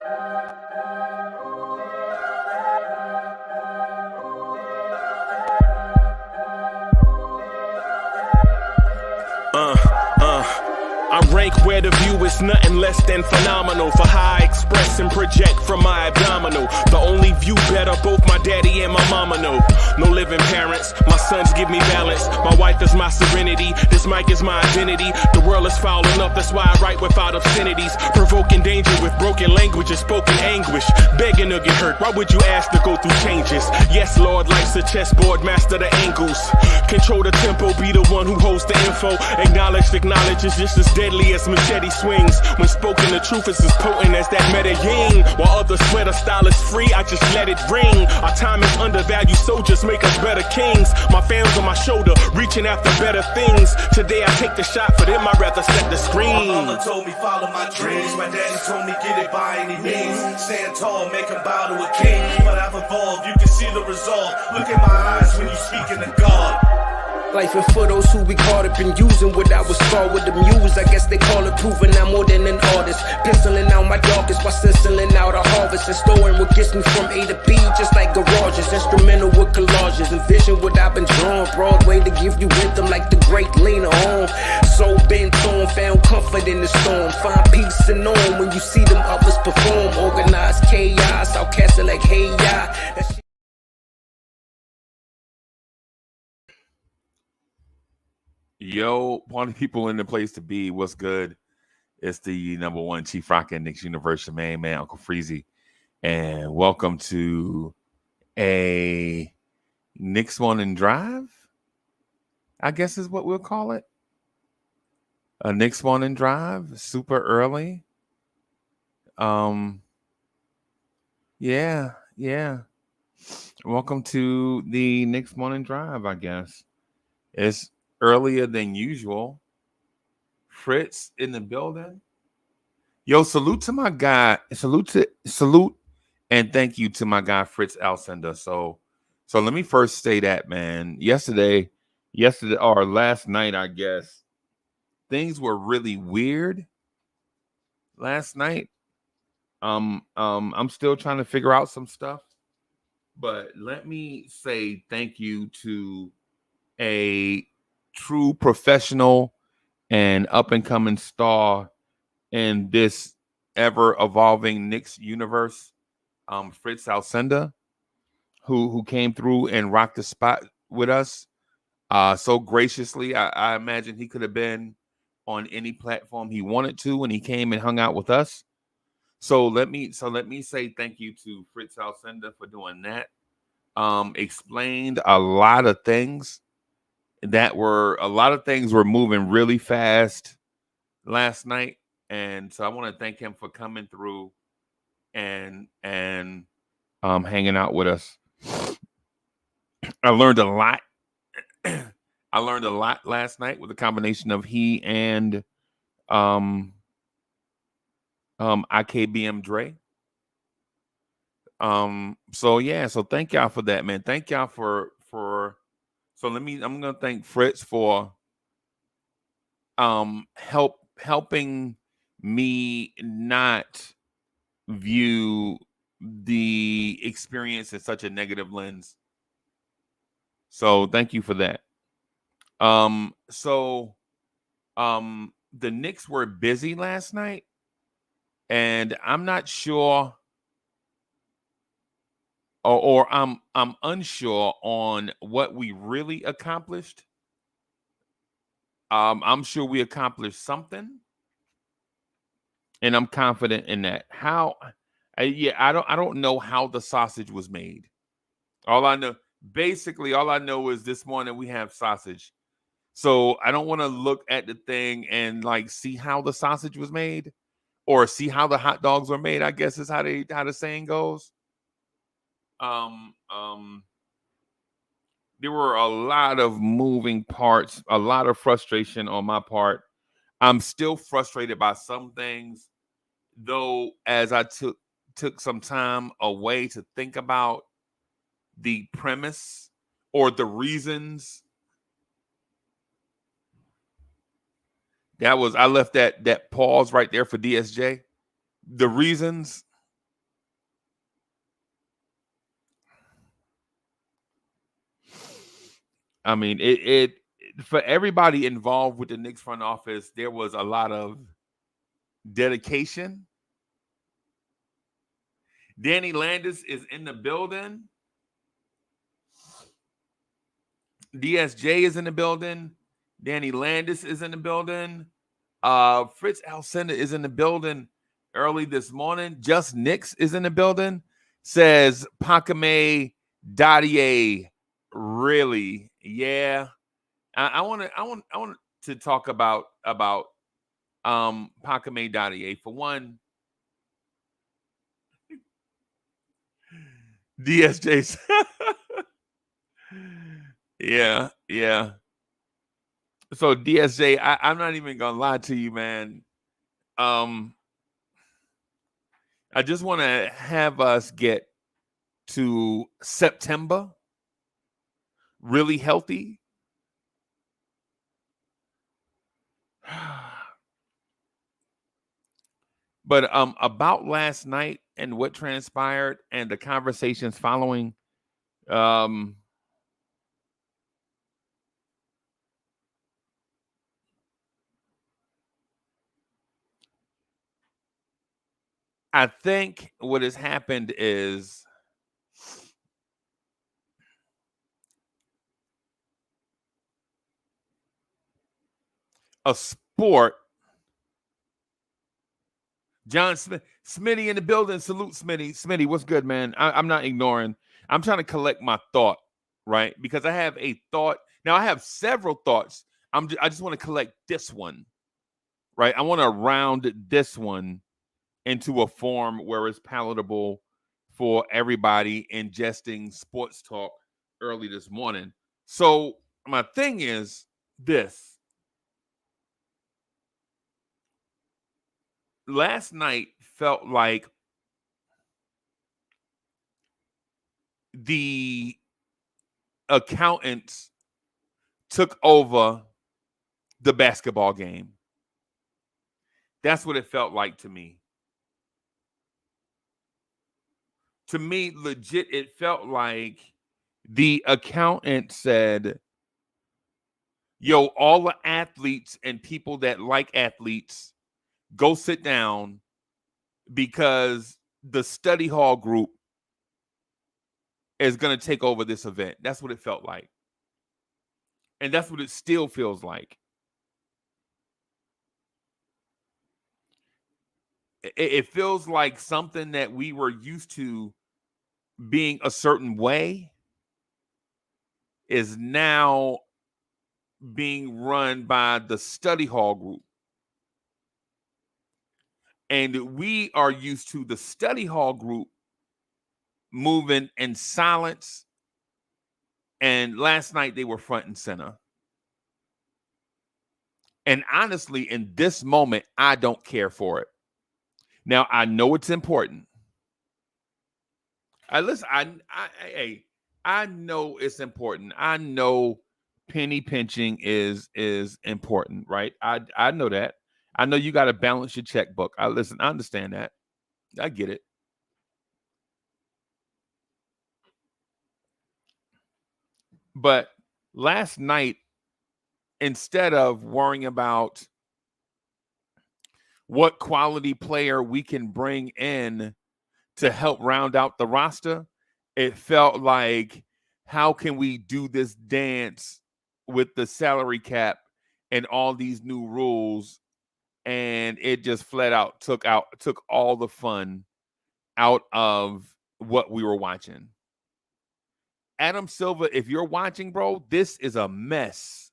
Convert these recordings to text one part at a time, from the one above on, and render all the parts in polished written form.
I rank where the view is nothing less than phenomenal. For how I express and project from my abdominal. The only view better, both my daddy and my mama know. No living parents, my sons give me balance. My wife is my serenity, this mic is my identity. The world is foul enough, that's why I write without obscenities. Provoking danger with broken languages, spoken anguish. Begging to get hurt, why would you ask to go through changes? Yes, Lord, life's a chessboard, master the angles. Control the tempo, be the one who holds the info. Acknowledge is just as deadly as machete swings. When spoken, the truth is as potent as that Medellin. While others swear the style is free, I just let it ring. Our time is undervalued, soldiers make us better kings. My fans on my shoulder, reaching after better things. Today I take the shot, for them I'd rather set the screen. My mama told me follow my dreams. My daddy told me get it by any means. Stand tall, make him bow to a king. But I've evolved, you can see the resolve. Look in my eyes when you speaking to God. Life and for those who we caught up in using what I was scarred with the muse. I guess they call it proving I'm more than an artist. Penciling out my darkest while stenciling out a harvest. And storing what gets me from A to B, just like garages. Instrumental with collages. Envision what I've been drawing. Broadway to give you rhythm like the great Lena Horne. So bent on, found comfort in the storm. Find peace and on when you see them others perform. Organized chaos, outcasted like hey ya. Yo, party people in the place to be. What's good? It's the number one Chief Rock and Knicks Universe, main man, Uncle Freezy. And welcome to a Knicks Morning Drive, I guess is what we'll call it. A Knicks Morning Drive, super early. Yeah. Welcome to the Knicks Morning Drive, I guess. It's earlier than usual. Fritz in the building. Yo, salute to my guy. Salute and thank you to my guy Fritz Alcindor. So let me first say that, man. Yesterday or last night, I guess, things were really weird last night. I'm still trying to figure out some stuff. But let me say thank you to a true professional and up-and-coming star in this ever-evolving Knicks universe, Fritz Alcindor, who came through and rocked the spot with us so graciously. I imagine he could have been on any platform he wanted to when he came and hung out with us. So let me say thank you to Fritz Alcindor for doing that. Explained a lot of things. A lot of things were moving really fast last night. And so I want to thank him for coming through and hanging out with us. I learned a lot. I learned a lot last night with a combination of he and IKBM Dre. So thank y'all for that, man. Thank y'all for I'm gonna thank Fritz for helping me not view the experience in such a negative lens. So thank you for that. The Knicks were busy last night, and I'm not sure. Or I'm unsure on what we really accomplished. I'm sure we accomplished something, and I'm confident in that. I don't know how the sausage was made. All I know is this morning we have sausage. So I don't want to look at the thing and like see how the sausage was made or see how the hot dogs were made, I guess is how the saying goes. There were a lot of moving parts, a lot of frustration on my part. I'm still frustrated by some things, though, as I took some time away to think about the premise or the reasons. I left that pause right there for DSJ. The reasons I mean, it for everybody involved with the Knicks front office, there was a lot of dedication. Danny Landis is in the building. DSJ is in the building. Danny Landis is in the building. Fritz Alcindor is in the building early this morning. Just Knicks is in the building. Says Pame Daier. Really? Yeah. I want to talk about Pame Daier. For one, DSJ's. yeah. So DSJ, I'm not even gonna lie to you, man. I just want to have us get to September really healthy. But about last night and what transpired and the conversations following, I think what has happened is a sport. John Smith, Smitty in the building. Salute, Smitty. Smitty, what's good, man? I'm not ignoring. I'm trying to collect my thought, right? Because I have a thought. Now I have several thoughts. I just want to collect this one, right? I want to round this one into a form where it's palatable for everybody ingesting sports talk early this morning. So my thing is this. Last night felt like the accountants took over the basketball game. That's what it felt like to me. To me, legit, it felt like the accountant said, yo, all the athletes and people that like athletes, go sit down because the study hall group is going to take over this event. That's what it felt like. And that's what it still feels like. It feels like something that we were used to being a certain way is now being run by the study hall group. And we are used to the study hall group moving in silence. And last night they were front and center. And honestly, in this moment, I don't care for it. Now, I know it's important. I know it's important. I know penny pinching is important, right? I know that. I know you got to balance your checkbook. I understand that. I get it. But last night, instead of worrying about what quality player we can bring in to help round out the roster, it felt like, how can we do this dance with the salary cap and all these new rules? And it just flat out took all the fun out of what we were watching. Adam Silver, if you're watching, bro, this is a mess.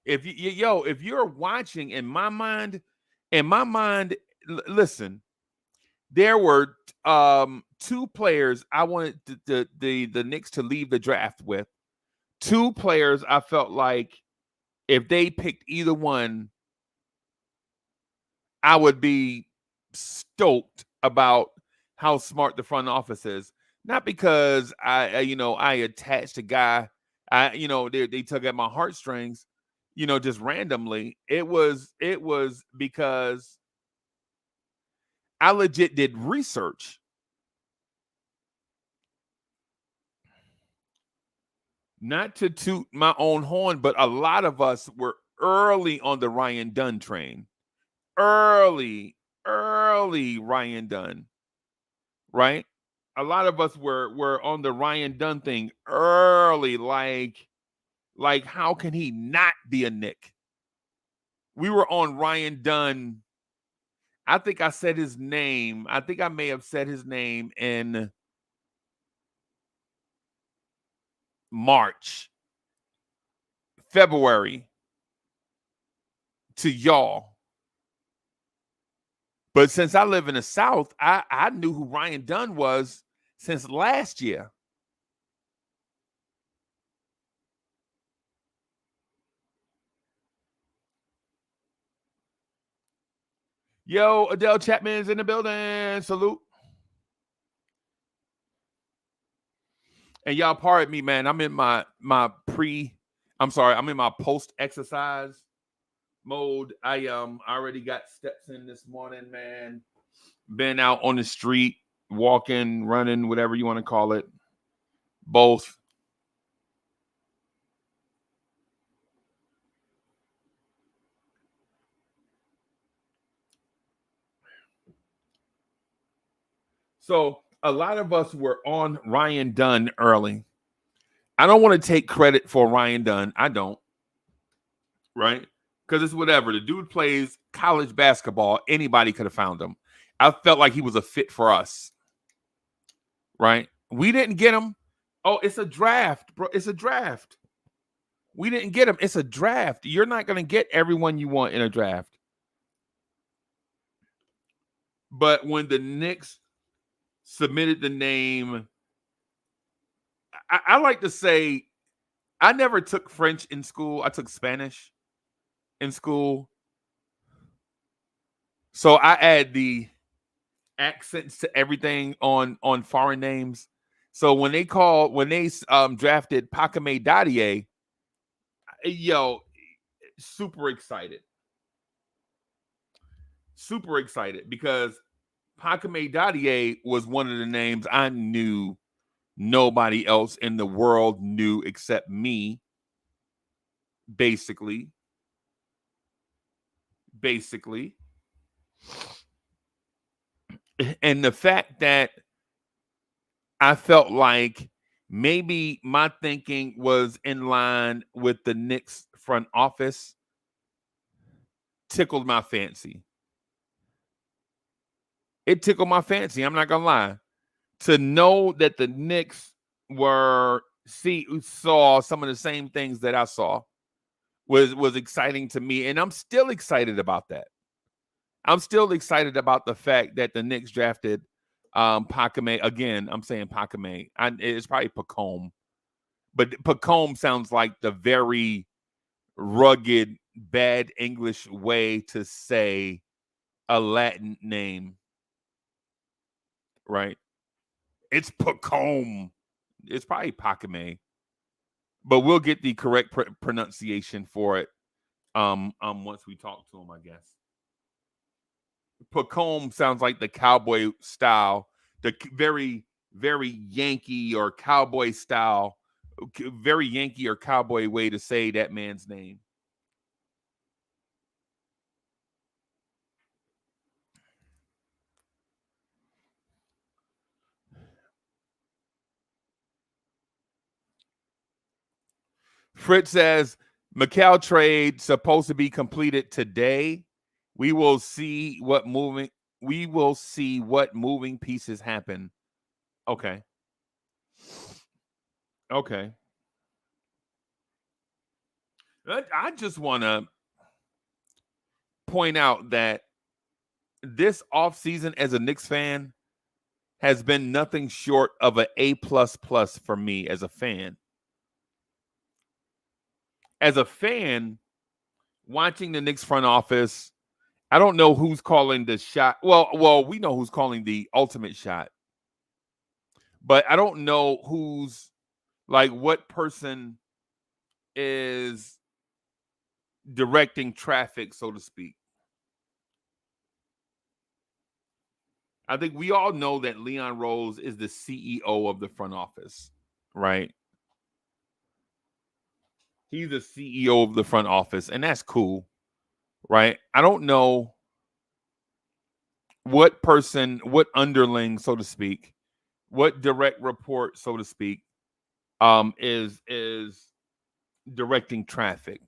If you're watching, in my mind, listen, there were two players I wanted the Knicks to leave the draft with. Two players I felt like if they picked either one, I would be stoked about how smart the front office is. Not because I attached a guy, they tug at my heartstrings, just randomly. It was because I legit did research. not to toot my own horn, but a lot of us were early on the Ryan Dunn train. Early Ryan Dunn, right? A lot of us were on the Ryan Dunn thing early, like how can he not be a Nick? We were on Ryan Dunn. I think I said his name. I think I may have said his name in March, February to y'all. But since I live in the South, I knew who Ryan Dunn was since last year. Yo, Adele Chapman's in the building. Salute. And y'all pardon me, man. I'm in my post exercise mode. I already got steps in this morning, man. Been out on the street, walking, running, whatever you want to call it. Both. So a lot of us were on Ryan Dunn early. I don't want to take credit for Ryan Dunn. I don't. Right? Because it's whatever. The dude plays college basketball. Anybody could have found him. I felt like he was a fit for us. Right? We didn't get him. Oh, it's a draft, bro. It's a draft. We didn't get him. It's a draft. You're not going to get everyone you want in a draft. But when the Knicks submitted the name, I like to say I never took French in school. I took Spanish in school. So I add the accents to everything on foreign names. So when they drafted Pame Daier, yo, super excited. Super excited because Pame Daier was one of the names I knew nobody else in the world knew except me. Basically. And the fact that I felt like maybe my thinking was in line with the Knicks front office tickled my fancy. It tickled my fancy. I'm not going to lie. To know that the Knicks saw some of the same things that I saw was exciting to me. And I'm still excited about that. I'm still excited about the fact that the Knicks drafted Pacome. Again, I'm saying Pacome. It's probably Pacome. But Pacome sounds like the very rugged, bad English way to say a Latin name. Right? It's Pacome. It's probably Pacome. But we'll get the correct pronunciation for it once we talk to him, I guess. Pacome sounds like the cowboy style, the very, very Yankee or cowboy style, very Yankee or cowboy way to say that man's name. Fritz says, Mikal trade supposed to be completed today. We will see what moving pieces happen. Okay. I just want to point out that this offseason as a Knicks fan has been nothing short of an A++ for me as a fan. As a fan, watching the Knicks front office, I don't know who's calling the shot. Well, we know who's calling the ultimate shot. But I don't know what person is directing traffic, so to speak. I think we all know that Leon Rose is the CEO of the front office, right? He's the CEO of the front office, and that's cool, right? I don't know what person, what underling, so to speak, what direct report, so to speak, is directing traffic.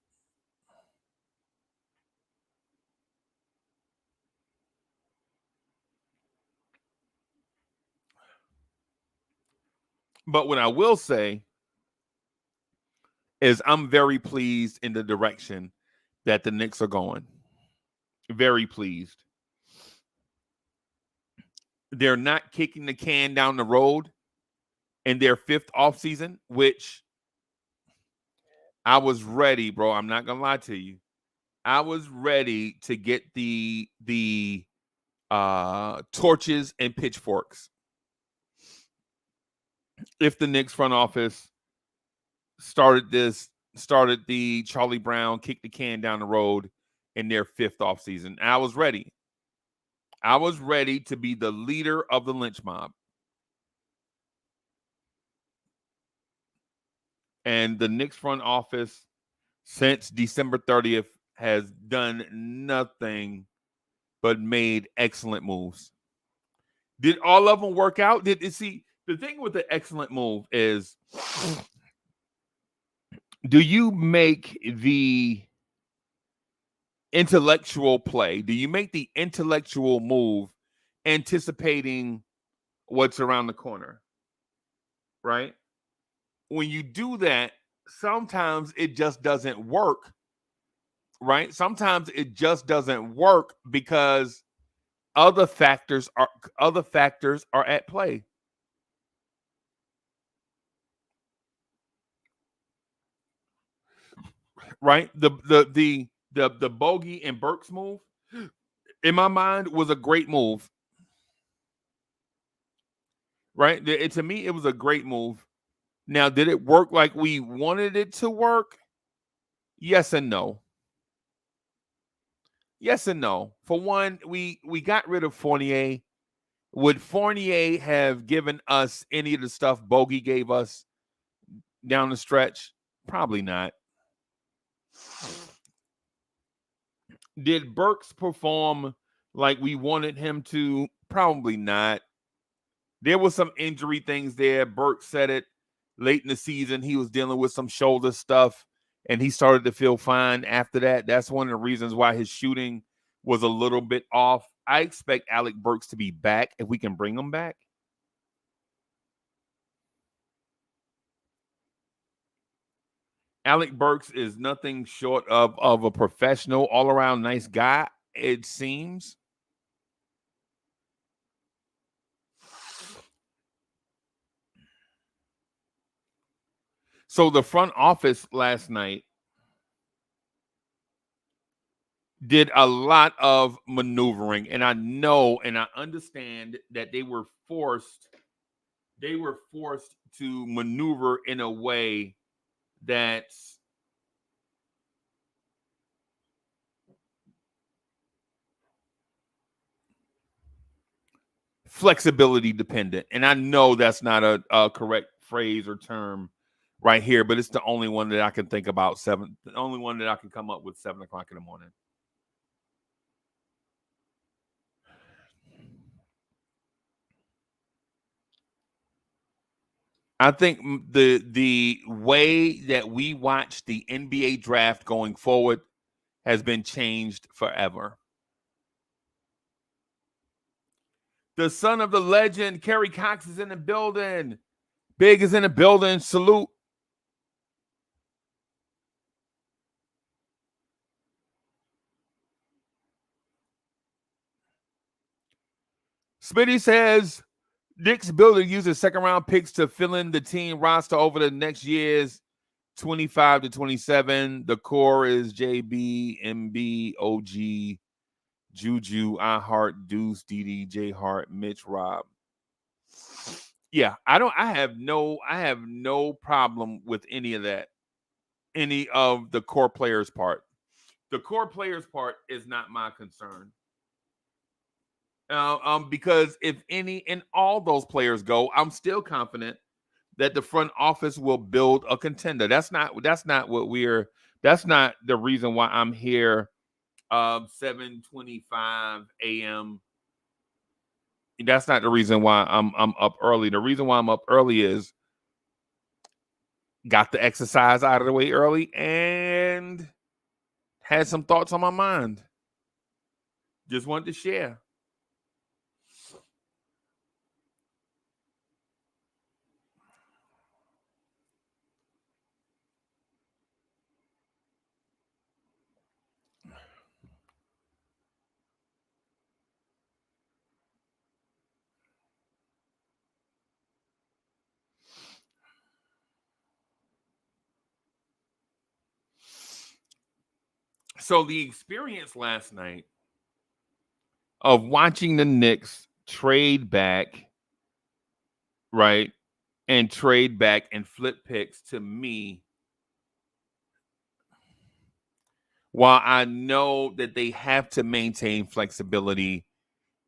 But what I will say is I'm very pleased in the direction that the Knicks are going. Very pleased. They're not kicking the can down the road in their fifth offseason, which I was ready, bro. I'm not gonna lie to you. I was ready to get the torches and pitchforks if the Knicks front office started the Charlie Brown kick the can down the road in their fifth offseason. I was ready. I was ready to be the leader of the lynch mob. And the Knicks front office since December 30th has done nothing but made excellent moves. Did all of them work out? See, the thing with the excellent move is, do you make the intellectual play? Do you make the intellectual move anticipating what's around the corner? Right? When you do that, sometimes it just doesn't work. Right? Sometimes it just doesn't work because other factors are at play. Right? The Bogey and Burks move, in my mind, was a great move. Right? To me, it was a great move. Now, did it work like we wanted it to work? Yes and no. Yes and no. For one, we got rid of Fournier. Would Fournier have given us any of the stuff Bogey gave us down the stretch? Probably not. Did Burks perform like we wanted him to? Probably not. There was some injury things there. Burks said it late in the season. He was dealing with some shoulder stuff, and he started to feel fine after that. That's one of the reasons why his shooting was a little bit off. I expect Alec Burks to be back if we can bring him back. Alec Burks is nothing short of a professional, all-around nice guy, it seems. So the front office last night did a lot of maneuvering, and I know and I understand that they were forced to maneuver in a way that's flexibility dependent. And I know that's not a correct phrase or term right here, but it's the only one that I can think about. The only one that I can come up with 7:00 in the morning. I think the way that we watch the NBA draft going forward has been changed forever. The son of the legend, Kerry Cox, is in the building. Big is in the building. Salute. Smitty says Knicks builder uses second-round picks to fill in the team roster over the next year's 25 to 27. The core is JB, MB, OG, Juju, I Heart, Deuce, DD, J Hart, Mitch, Rob. Yeah, I have no problem with any of that. Any of the core players part. The core players part is not my concern. Because if any and all those players go, I'm still confident that the front office will build a contender. That's not what we're that's not the reason why I'm here 7:25 a.m. That's not the reason why I'm up early. The reason why I'm up early is got the exercise out of the way early and had some thoughts on my mind. Just wanted to share. So the experience last night of watching the Knicks trade back, right, and trade back and flip picks, to me, while I know that they have to maintain flexibility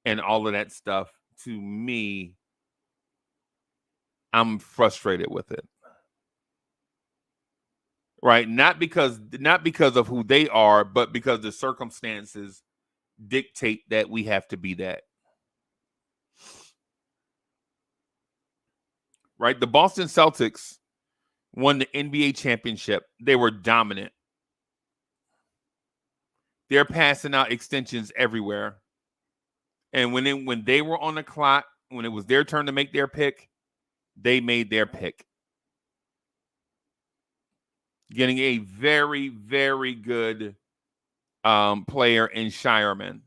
and all of that stuff, to me, I'm frustrated with it. Right? Not because of who they are, but because the circumstances dictate that we have to be that. Right? The Boston Celtics won the NBA championship. They were dominant. They're passing out extensions everywhere. And when they were on the clock, when it was their turn to make their pick, they made their pick. Getting a very, very good player in Shireman.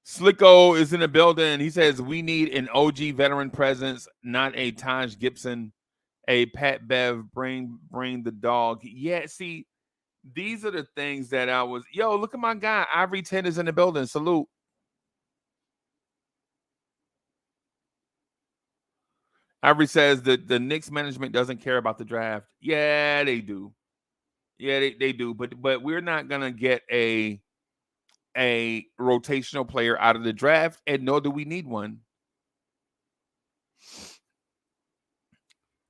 Slicko is in the building. He says we need an OG veteran presence, not a Taj Gibson, a Pat Bev. Bring the dog. Yeah, see, these are the things that I was. Yo, look at my guy. Ivory 10 is in the building. Salute. Ivory says that the Knicks management doesn't care about the draft. Yeah, they do. Yeah, they do. But we're not gonna get a rotational player out of the draft, and nor do we need one.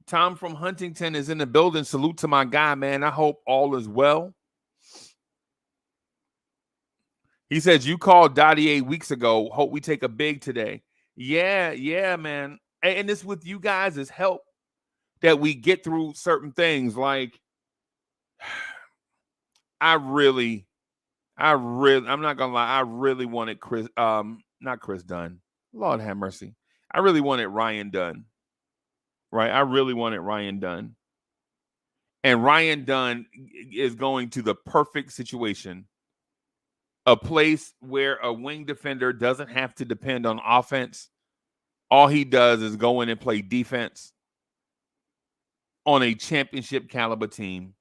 Tom from Huntington is in the building. Salute to my guy, man. I hope all is well. He says, you called Daier 8 weeks ago. Hope we take a big today. Yeah, man. And this with you guys is help that we get through certain things. Like, I'm not gonna lie, I really wanted not Chris Dunn. Lord have mercy. I really wanted Ryan Dunn. Right? I really wanted Ryan Dunn. And Ryan Dunn is going to the perfect situation. A place where a wing defender doesn't have to depend on offense. All he does is go in and play defense on a championship caliber team.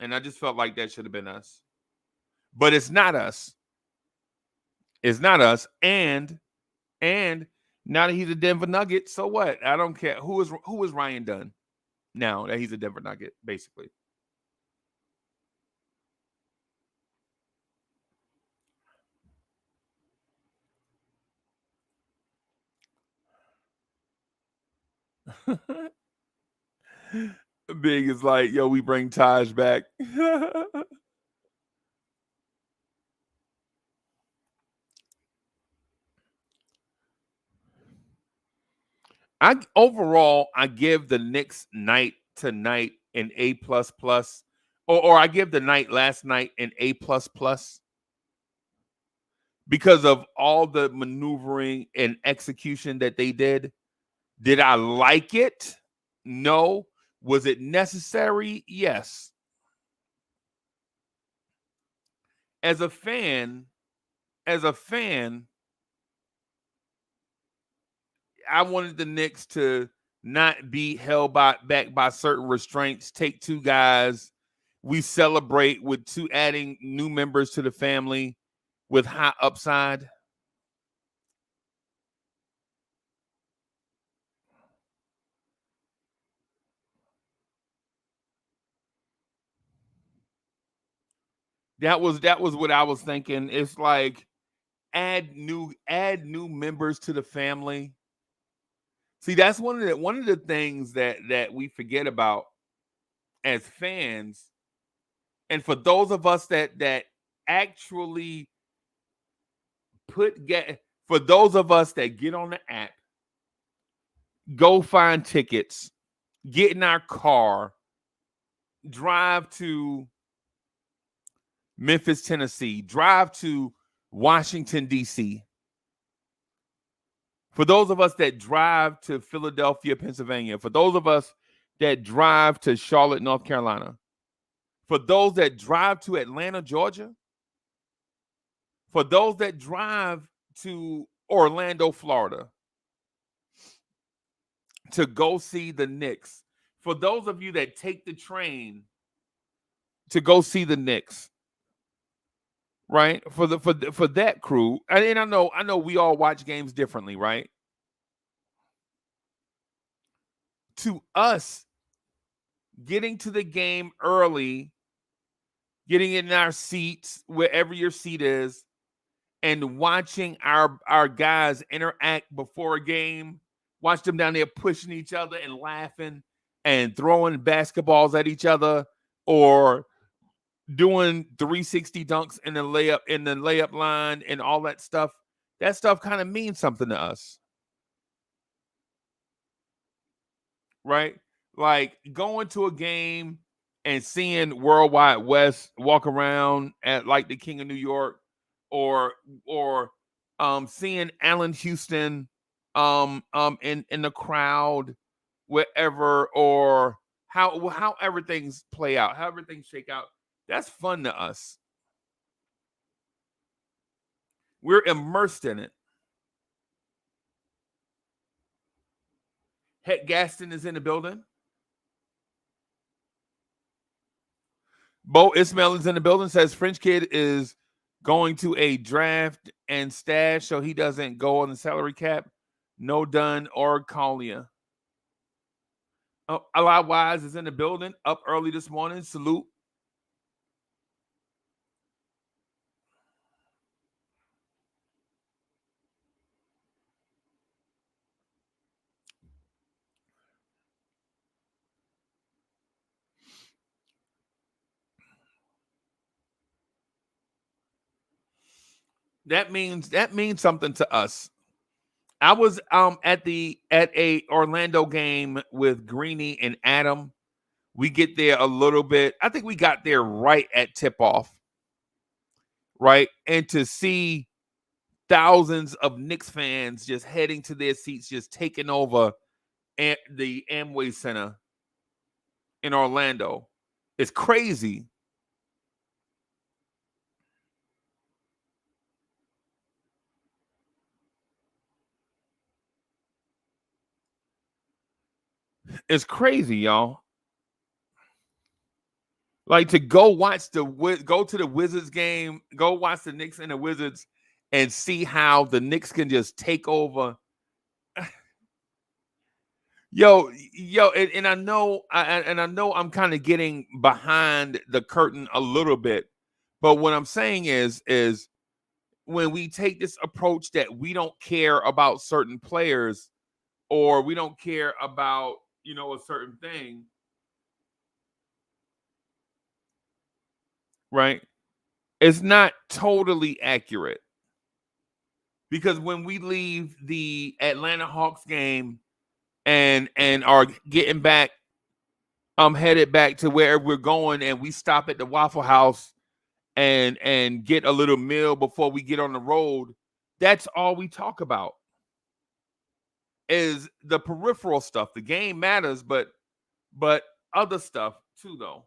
And I just felt like that should have been us. But it's not us. It's not us. And now that he's a Denver Nugget, so what? I don't care. Who is Ryan Dunn now that he's a Denver Nugget, basically? Big is like, yo, we bring Taj back. I give the Knicks night tonight an A++, or I give the night last night an A++, because of all the maneuvering and execution that they did. Did I like it? No. Was it necessary? Yes. As a fan, I wanted the Knicks to not be held back by certain restraints. Take two guys. We celebrate with adding new members to the family with high upside. That was what I was thinking. It's like add new members to the family. See, that's one of the things that we forget about as fans. And for those of us that actually for those of us that get on the app, go find tickets, get in our car, drive to Memphis, Tennessee, drive to Washington, D.C. For those of us that drive to Philadelphia, Pennsylvania, for those of us that drive to Charlotte, North Carolina, for those that drive to Atlanta, Georgia, for those that drive to Orlando, Florida, to go see the Knicks, for those of you that take the train to go see the Knicks, right? For that crew, and I know we all watch games differently, right? To us, getting to the game early, getting in our seats, wherever your seat is, and watching our guys interact before a game, watch them down there pushing each other and laughing and throwing basketballs at each other or doing 360 dunks in the layup line and all that stuff. That stuff kind of means something to us. Right? Like going to a game and seeing Worldwide West walk around at like the King of New York, or seeing Allen Houston in the crowd wherever, or however things play out, however things shake out. That's fun to us. We're immersed in it. Het Gaston is in the building. Bo Ismail is in the building. Says French Kid is going to a draft and stash so he doesn't go on the salary cap. No Dunn or Collier. Eli Wise is in the building. Up early this morning. Salute. That means something to us. I was at a Orlando game with Greeny and Adam. We get there a little bit. I think we got there right at tip off. Right? And to see thousands of Knicks fans just heading to their seats, just taking over the Amway Center in Orlando. It's crazy. It's crazy, y'all. Like to go to the Wizards game, go watch the Knicks and the Wizards, and see how the Knicks can just take over. Yo, and I know I'm kind of getting behind the curtain a little bit, but what I'm saying is when we take this approach that we don't care about certain players, or we don't care about, a certain thing, right? It's not totally accurate. Because when we leave the Atlanta Hawks game and are getting back, headed back to where we're going, and we stop at the Waffle House and get a little meal before we get on the road, that's all we talk about is the peripheral stuff. The game matters, but other stuff too, though.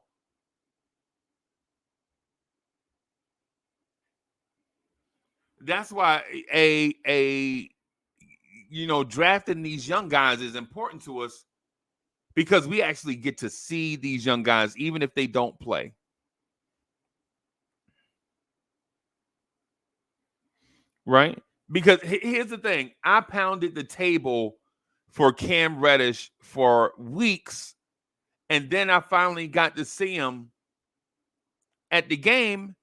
That's why drafting these young guys is important to us, because we actually get to see these young guys even if they don't play. Right? Because here's the thing. I pounded the table for Cam Reddish for weeks, and then I finally got to see him at the game,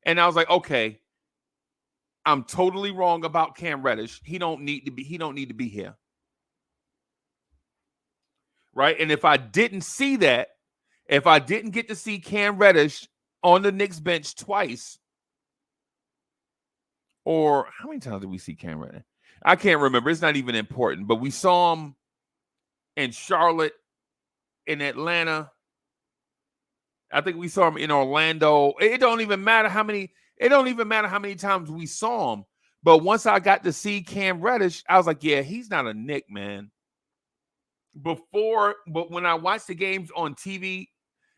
And I was like, okay, I'm totally wrong about Cam Reddish. He don't need to be here. Right? And if I didn't see that, if I didn't get to see Cam Reddish on the Knicks bench twice, or how many times did we see Cam Reddish? I can't remember. It's not even important. But we saw him in Charlotte, in Atlanta. I think we saw him in Orlando. It don't even matter how many. It don't even matter how many times we saw him. But once I got to see Cam Reddish, I was like, yeah, he's not a Knick, man. But when I watched the games on TV,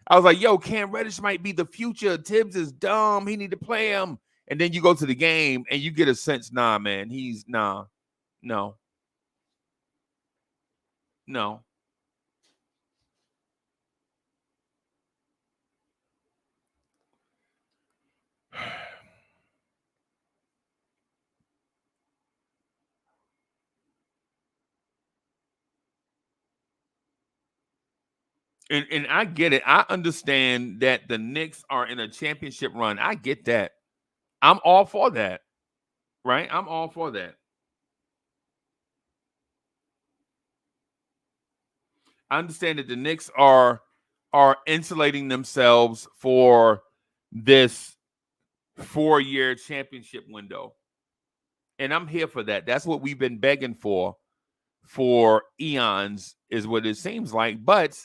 I was like, yo, Cam Reddish might be the future. Tibbs is dumb. He need to play him. And then you go to the game and you get a sense, nah, man, no. And I get it. I understand that the Knicks are in a championship run. I get that. I'm all for that. Right? I'm all for that. I understand that the Knicks are insulating themselves for this 4-year championship window. And I'm here for that. That's what we've been begging for eons, is what it seems like. But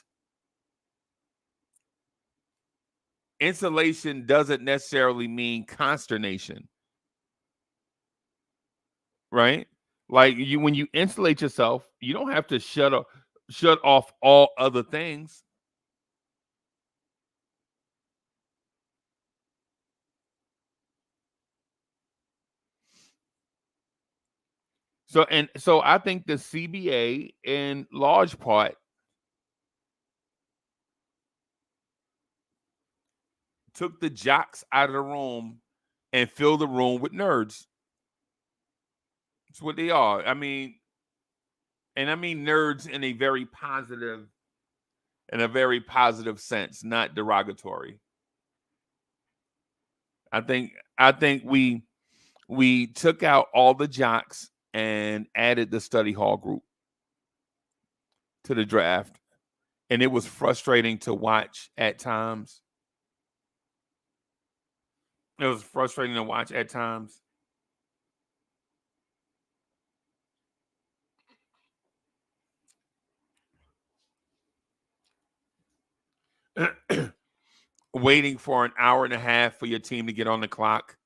insulation doesn't necessarily mean consternation. Right? Like when you insulate yourself, you don't have to shut off all other things. So I think the CBA in large part took the jocks out of the room and filled the room with nerds. That's what they are. I mean nerds in a very positive sense, not derogatory. I think we took out all the jocks and added the study hall group to the draft. And it was frustrating to watch at times. It was frustrating to watch at times. Waiting for an hour and a half for your team to get on the clock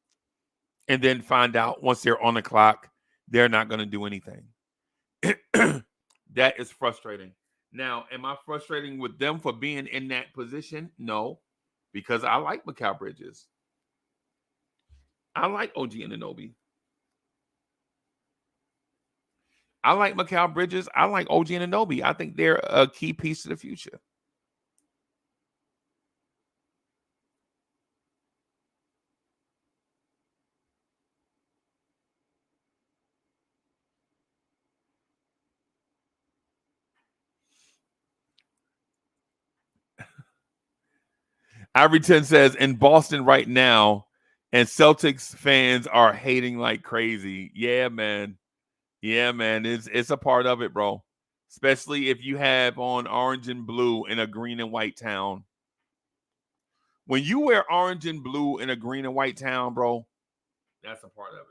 and then find out once they're on the clock, they're not going to do anything. That is frustrating. Now, am I frustrating with them for being in that position? No, because I like Mikal Bridges. I like OG Anunoby. I like Mikal Bridges. I like OG Anunoby. I think they're a key piece to the future. Ivory10 says in Boston right now, and Celtics fans are hating like crazy. Yeah, man. Yeah, man. It's a part of it, bro. Especially if you have on orange and blue in a green and white town. When you wear orange and blue in a green and white town, bro, that's a part of it.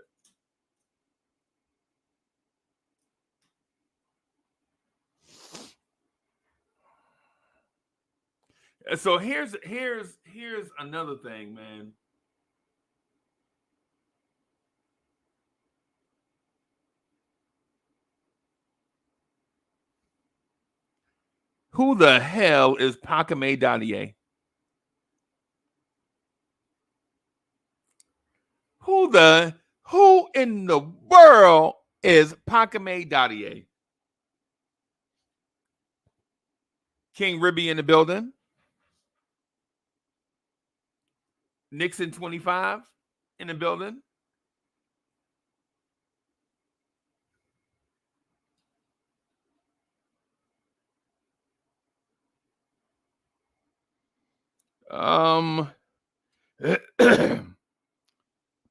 So here's another thing, man. Who the hell is Pame Daier? Who in the world is Pame Daier? King Ribby in the building. Nixon 25 in the building.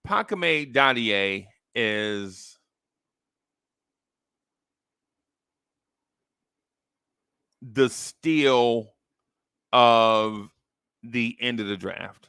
Pame Daier is the steal of the end of the draft.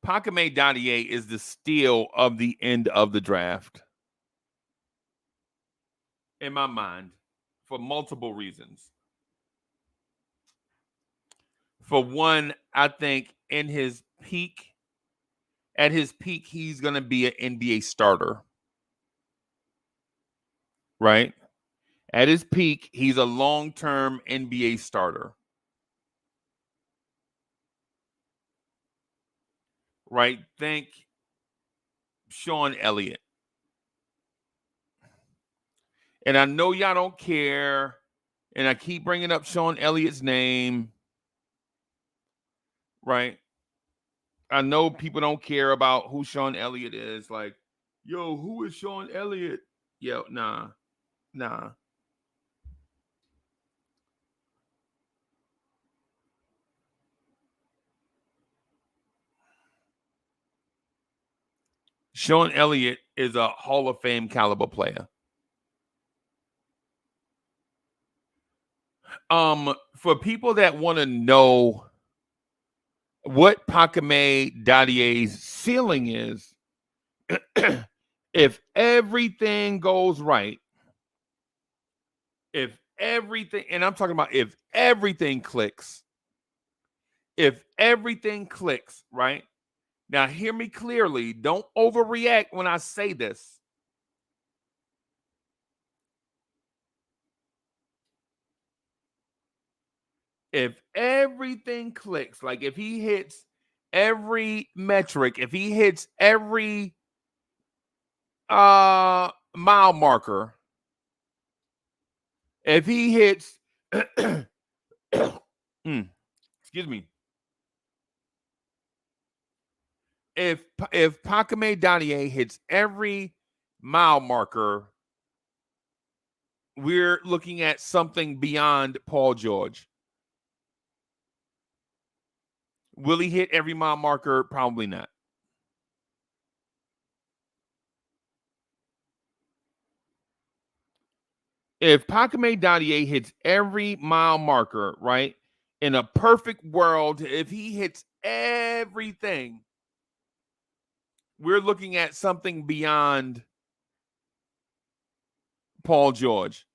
Pame Daier is the steal of the end of the draft. In my mind, for multiple reasons. For one, I think at his peak, he's going to be an NBA starter. Right? At his peak, he's a long-term NBA starter. Right? Think Sean Elliott. And I know y'all don't care, and I keep bringing up Sean Elliott's name. Right? I know people don't care about who Sean Elliott is. Like, yo, who is Sean Elliott? Yo, nah. Sean Elliott is a Hall of Fame caliber player. For people that want to know what Pame Daier's ceiling is, if everything goes right, and I'm talking about if everything clicks, right? Now, hear me clearly. Don't overreact when I say this. If everything clicks, like if he hits every metric, if he hits every mile marker, if he hits excuse me. If Pame Daier hits every mile marker, we're looking at something beyond Paul George. Will he hit every mile marker? Probably not. If Pame Daier hits every mile marker, right, in a perfect world, if he hits everything, we're looking at something beyond Paul George.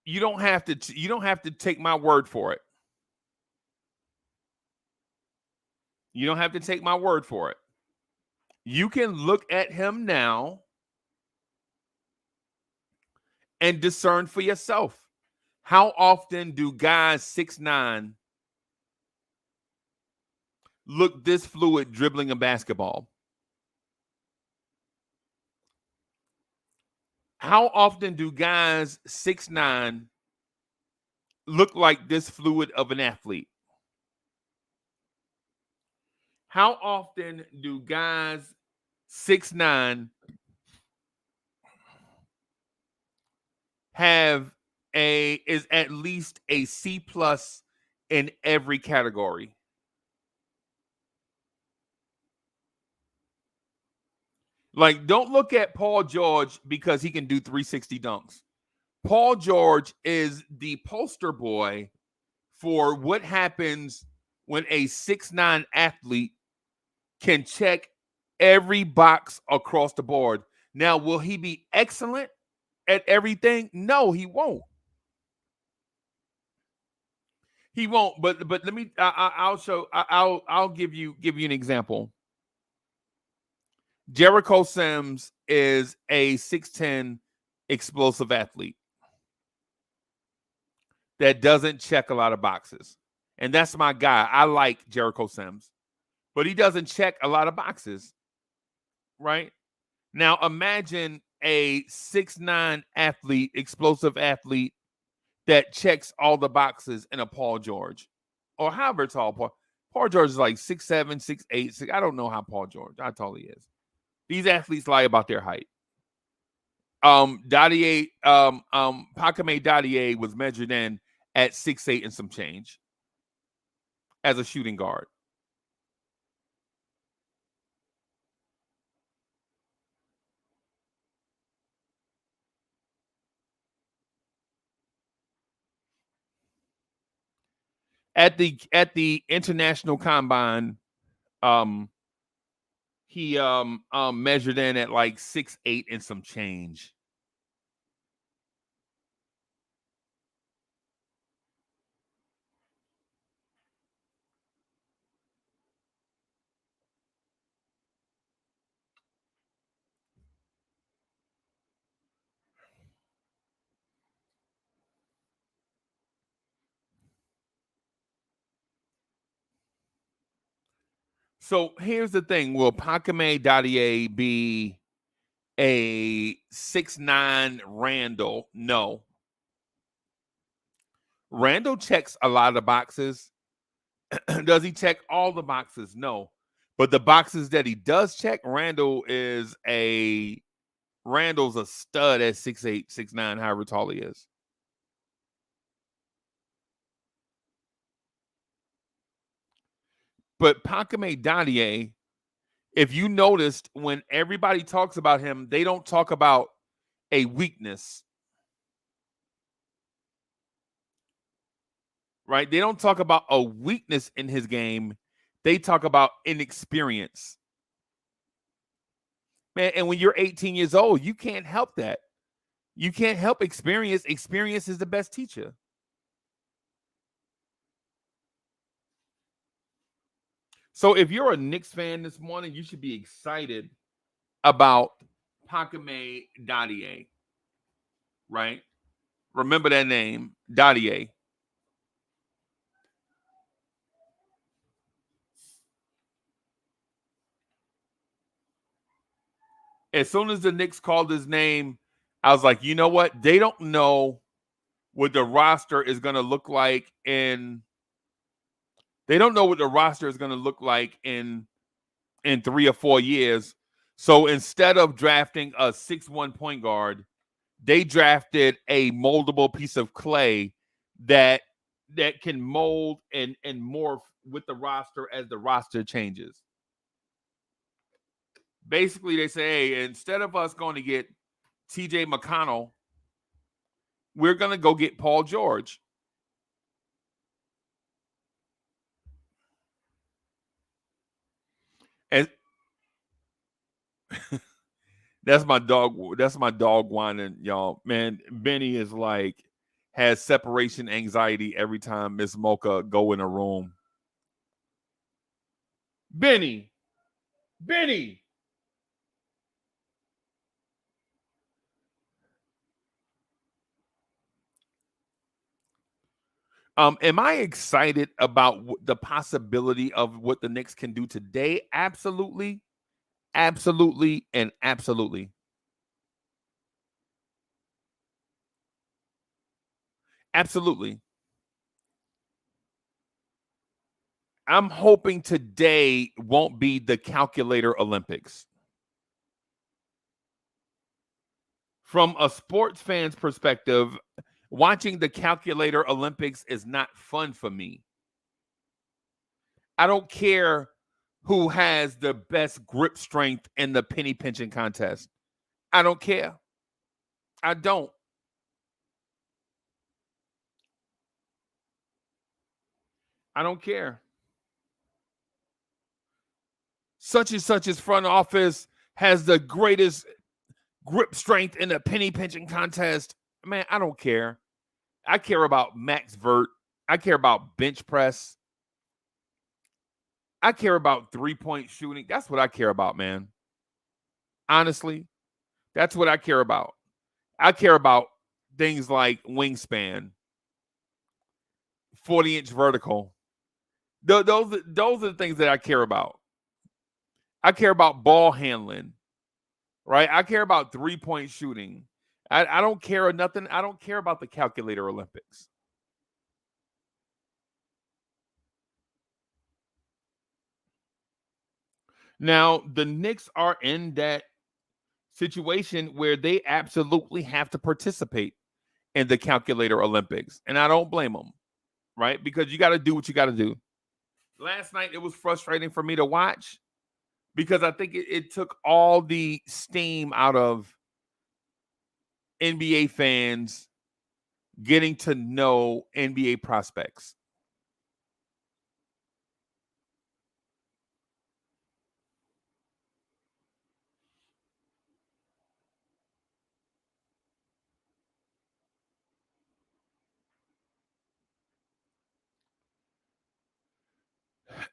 You don't have to take my word for it. You don't have to take my word for it. You can look at him now and discern for yourself. How often do guys 6'9" look this fluid dribbling a basketball? How often do guys 6'9" look like this fluid of an athlete? How often do guys 6'9" is at least a C+ in every category? Like, don't look at Paul George because he can do 360 dunks. Paul George is the poster boy for what happens when a 6'9" athlete can check every box across the board. Now, will he be excellent at everything? No, he won't. He won't. But let me. I'll give you an example. Jericho Sims is a 6'10" explosive athlete that doesn't check a lot of boxes. And that's my guy. I like Jericho Sims. but he doesn't check a lot of boxes, right? Now imagine a 6'9" athlete, explosive athlete that checks all the boxes in a Paul George, or however tall Paul George is, like 6'7", 6'8", 6. I don't know how tall he is. These athletes lie about their height. Daier, Pame Daier was measured in at 6'8" and some change as a shooting guard. At the international combine, he measured in at like 6'8" and some change. So here's the thing: will Pame Daier be a 6'9" Randall? No. Randall checks a lot of boxes. Does he check all the boxes? No. But the boxes that he does check, Randall's a stud at 6'8", 6'9", however tall he is. But Pame Daier, if you noticed, when everybody talks about him, they don't talk about a weakness. Right? They don't talk about a weakness in his game. They talk about inexperience. Man, and when you're 18 years old, you can't help that. You can't help experience. Experience is the best teacher. So if you're a Knicks fan this morning, you should be excited about Pame Daier, right? Remember that name, Daier. As soon as the Knicks called his name, I was like, you know what? They don't know what the roster is going to look like in. They don't know what the roster is going to look like in 3 or 4 years. So instead of drafting a 6'1" point guard, they drafted a moldable piece of clay that can mold and morph with the roster as the roster changes. Basically, they say, hey, instead of us going to get TJ McConnell, we're going to go get Paul George. And that's my dog whining, y'all. Man, Benny is like, has separation anxiety every time Miss Mocha go in a room. Benny. Am I excited about the possibility of what the Knicks can do today? Absolutely. Absolutely and absolutely. Absolutely. I'm hoping today won't be the calculator Olympics. From a sports fan's perspective, watching the calculator Olympics is not fun for me. I don't care who has the best grip strength in the penny pinching contest. I don't care. I don't. I don't care. Such and such's front office has the greatest grip strength in the penny pinching contest. Man, I don't care. I care about max vert. I care about bench press. I care about 3-point shooting. That's what I care about, man. Honestly, that's what I care about. I care about things like wingspan, 40-inch vertical. Those are the things that I care about. I care about ball handling, right? I care about 3-point shooting. I don't care nothing. I don't care about the calculator Olympics. Now, the Knicks are in that situation where they absolutely have to participate in the calculator Olympics. And I don't blame them, right? Because you got to do what you got to do. Last night, it was frustrating for me to watch because I think it took all the steam out of NBA fans getting to know NBA prospects.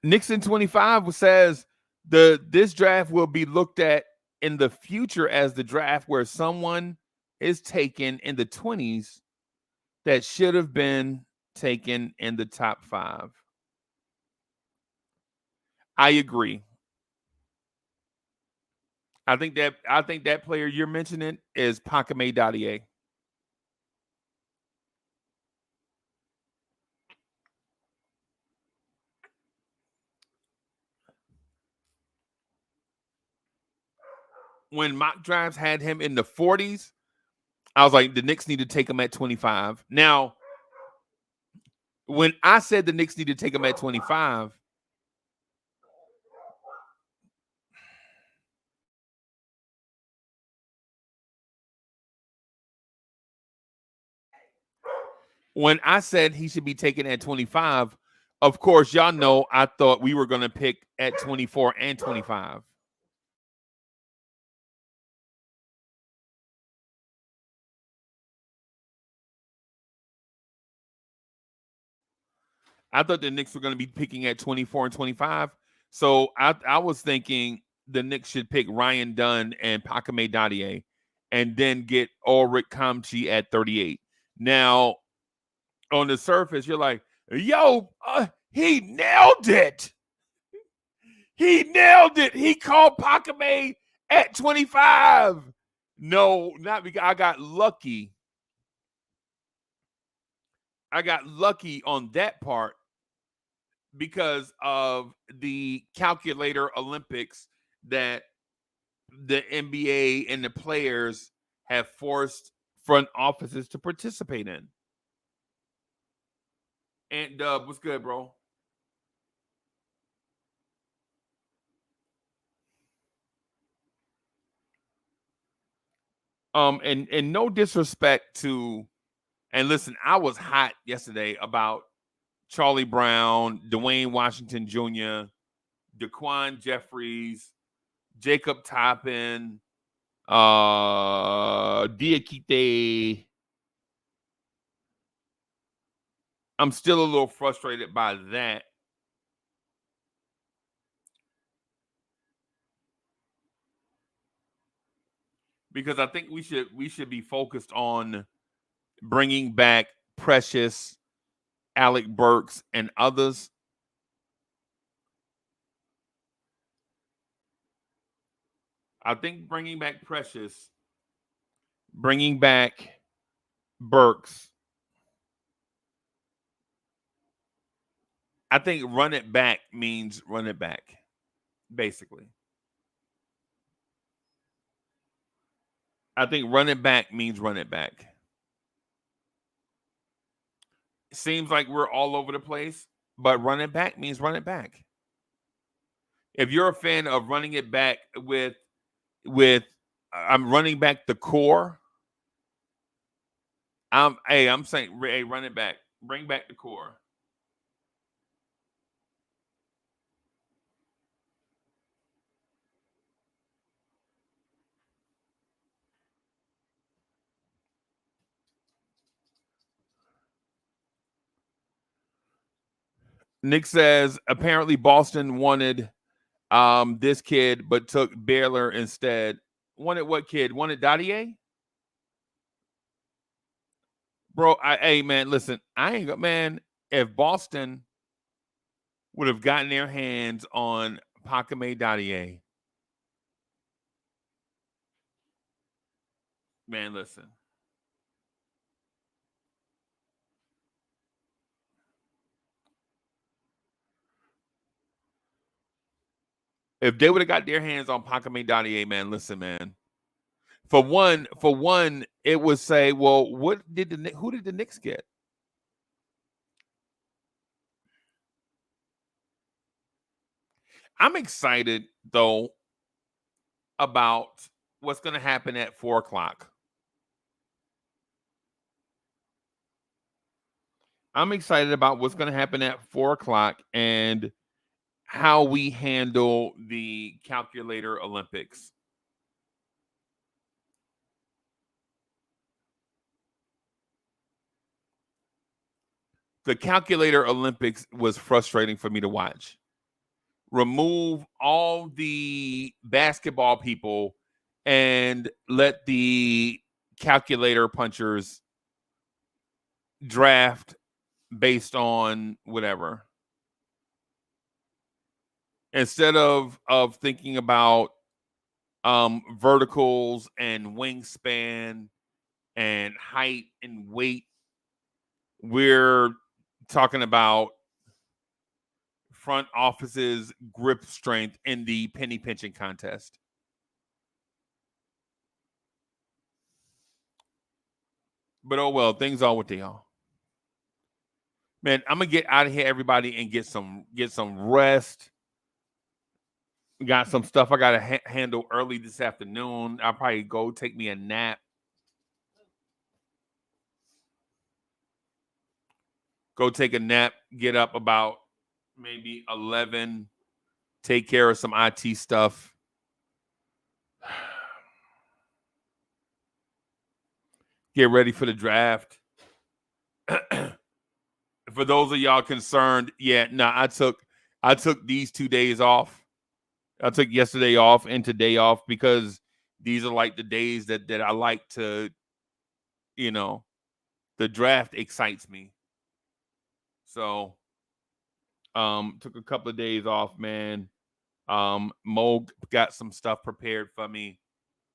Nixon 25 says this draft will be looked at in the future as the draft where someone is taken in the 20s that should have been taken in the top 5. I agree. I think that player you're mentioning is Pame Daier. When mock drafts had him in the 40s, I was like, the Knicks need to take him at 25. Now, when I said the Knicks need to take him at 25, when I said he should be taken at 25, of course, y'all know I thought we were going to pick at 24 and 25. I thought the Knicks were going to be picking at 24 and 25. So I was thinking the Knicks should pick Ryan Dunn and Pame Dadier and then get Ulrich Kamchi at 38. Now, on the surface, you're like, yo, he nailed it. He nailed it. He called Pame at 25. No, not because I got lucky. I got lucky on that part because of the calculator Olympics that the NBA and the players have forced front offices to participate in. And Dub, what's good, bro? And no disrespect to, and listen, I was hot yesterday about Charlie Brown, Dwayne Washington Jr., Daquan Jeffries, Jacob Toppin, Diakite. I'm still a little frustrated by that. Because I think we should be focused on bringing back Precious, Alec Burks, and others. I think bringing back Precious, bringing back Burks. I think run it back means run it back, basically. I think run it back means run it back. It seems like we're all over the place, but run it back means run it back. If you're a fan of running it back with I'm running back the core. I'm saying, hey, run it back. Bring back the core. Nick says apparently Boston wanted this kid, but took Baylor instead. Wanted what kid? Wanted Dadier? Bro, hey man, listen, I ain't man. If Boston would have gotten their hands on Pame Dadier, Man, listen. If they would have got their hands on Pame Daier, man, listen, man. For one, it would say, well, who did the Knicks get? I'm excited though about what's going to happen at 4:00. I'm excited about what's going to happen at 4:00 and how we handle the calculator Olympics. The calculator Olympics was frustrating for me to watch. Remove all the basketball people and let the calculator punchers draft based on whatever. Instead of thinking about verticals and wingspan and height and weight, we're talking about front office's grip strength in the penny pinching contest. But oh well, things are what they are. Man, I'm gonna get out of here, everybody, and get some rest. Got some stuff I gotta handle early this afternoon. I'll probably go take me a nap. Go take a nap. Get up about maybe 11. Take care of some IT stuff. Get ready for the draft. For those of y'all concerned, yeah, no, I took these 2 days off. I took yesterday off and today off because these are like the days that I like to, the draft excites me. So took a couple of days off, man. Mo got some stuff prepared for me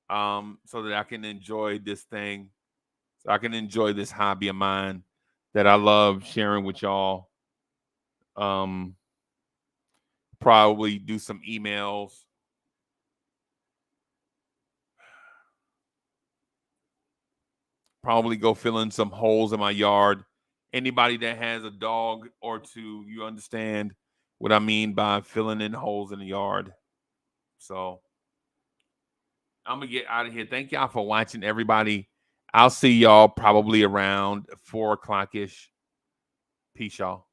so that I can enjoy this thing. So I can enjoy this hobby of mine that I love sharing with y'all. Probably do some emails. Probably go fill in some holes in my yard. Anybody that has a dog or two, you understand what I mean by filling in holes in the yard. So I'm going to get out of here. Thank y'all for watching, everybody. I'll see y'all probably around 4:00-ish. Peace, y'all.